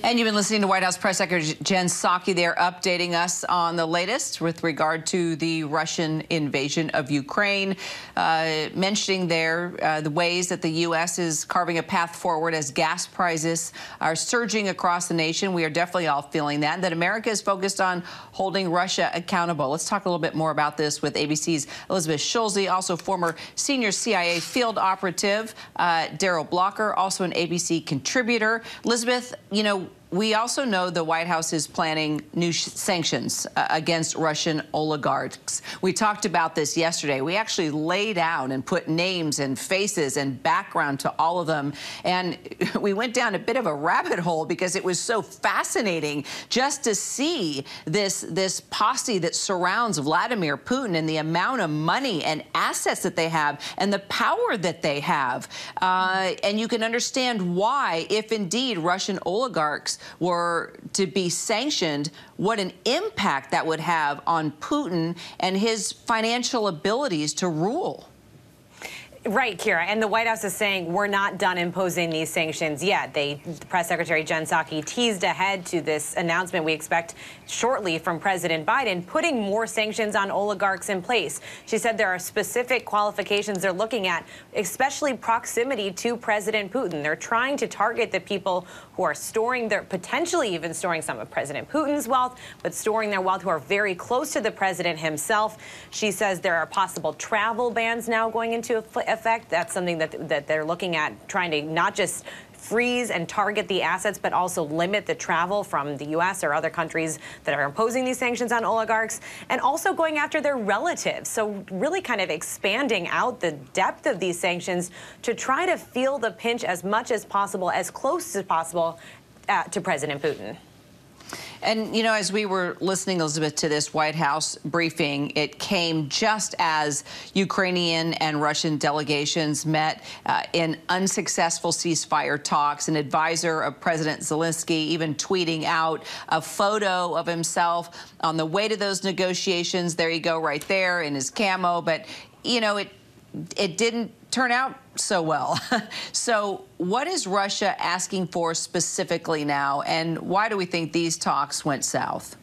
And you've been listening to White House Press Secretary Jen Psaki there updating us on the latest with regard to the Russian invasion of Ukraine, mentioning there the ways that the U.S. is carving a path forward as gas prices are surging across the nation. We are definitely all feeling that America is focused on holding Russia accountable. Let's talk a little bit more about this with ABC's Elizabeth Schulze, also former senior CIA field operative, Daryl Blocker, also an ABC contributor. Elizabeth, you know, we also know the White House is planning new sanctions against Russian oligarchs. We talked about this yesterday. We actually laid out and put names and faces and background to all of them. And we went down a bit of a rabbit hole because it was so fascinating just to see this posse that surrounds Vladimir Putin and the amount of money and assets that they have and the power that they have. And you can understand why, if indeed Russian oligarchs were to be sanctioned, what an impact that would have on Putin and his financial abilities to rule. Right, Kira. And the White House is saying we're not done imposing these sanctions yet. The Press Secretary Jen Psaki teased ahead to this announcement we expect shortly from President Biden, putting more sanctions on oligarchs in place. She said there are specific qualifications they're looking at, especially proximity to President Putin. They're trying to target the people who are storing their, potentially even storing some of President Putin's wealth, but storing their wealth, who are very close to the president himself. She says there are possible travel bans now going into effect. That's something that they're looking at, trying to not just freeze and target the assets, but also limit the travel from the U.S. or other countries that are imposing these sanctions on oligarchs, and also going after their relatives. So really kind of expanding out the depth of these sanctions to try to feel the pinch as much as possible, as close as possible to President Putin. And, you know, as we were listening, Elizabeth, to this White House briefing, it came just as Ukrainian and Russian delegations met in unsuccessful ceasefire talks. An advisor of President Zelensky even tweeting out a photo of himself on the way to those negotiations. There you go, right there in his camo. But, you know, it didn't turn out so well. So what is Russia asking for specifically now, and why do we think these talks went south?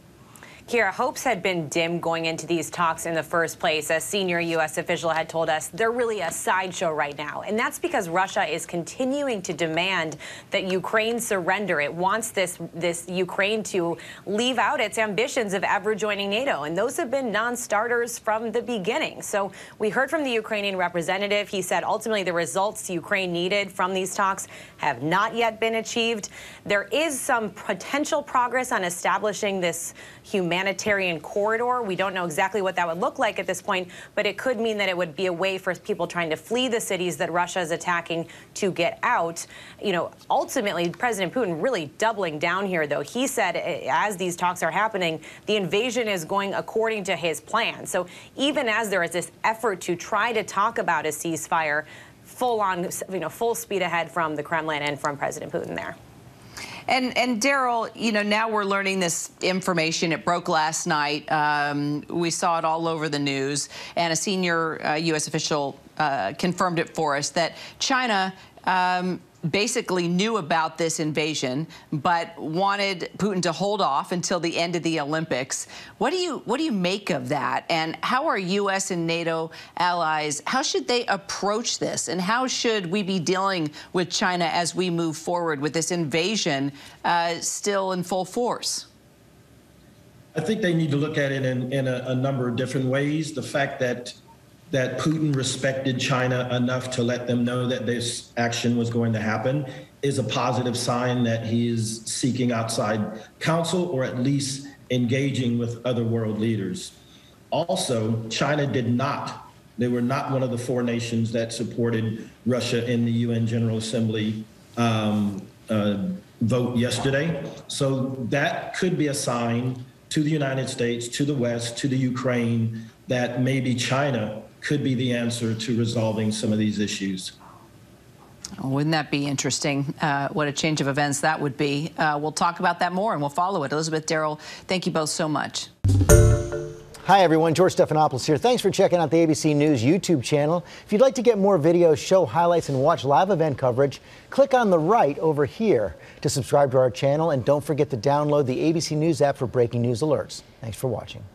Kira, hopes had been dim going into these talks in the first place. A senior U.S. official had told us they're really a sideshow right now. And that's because Russia is continuing to demand that Ukraine surrender. It wants this Ukraine to leave out its ambitions of ever joining NATO. And those have been non-starters from the beginning. So we heard from the Ukrainian representative. He said ultimately the results Ukraine needed from these talks have not yet been achieved. There is some potential progress on establishing this humanitarian corridor. We don't know exactly what that would look like at this point, but it could mean that it would be a way for people trying to flee the cities that Russia is attacking to get out. You know, ultimately, President Putin really doubling down here, though. He said, as these talks are happening, the invasion is going according to his plan. So even as there is this effort to try to talk about a ceasefire, full on, full speed ahead from the Kremlin and from President Putin there. And Daryl, you know, now we're learning this information. It broke last night. We saw it all over the news, and a senior U.S. official confirmed it for us that China basically knew about this invasion, but wanted Putin to hold off until the end of the Olympics. What do you make of that? And how are U.S. and NATO allies, how should they approach this? And how should we be dealing with China as we move forward with this invasion still in full force? I think they need to look at it in a number of different ways. The fact that Putin respected China enough to let them know that this action was going to happen is a positive sign that he is seeking outside counsel, or at least engaging with other world leaders. Also, China they were not one of the 4 nations that supported Russia in the UN General Assembly vote yesterday. So that could be a sign to the United States, to the West, to the Ukraine, that maybe China could be the answer to resolving some of these issues. Wouldn't that be interesting? What a change of events that would be. We'll talk about that more and we'll follow it. Elizabeth, Daryl, thank you both so much. Hi, everyone. George Stephanopoulos here. Thanks for checking out the ABC News YouTube channel. If you'd like to get more videos, show highlights, and watch live event coverage, click on the right over here to subscribe to our channel. And don't forget to download the ABC News app for breaking news alerts. Thanks for watching.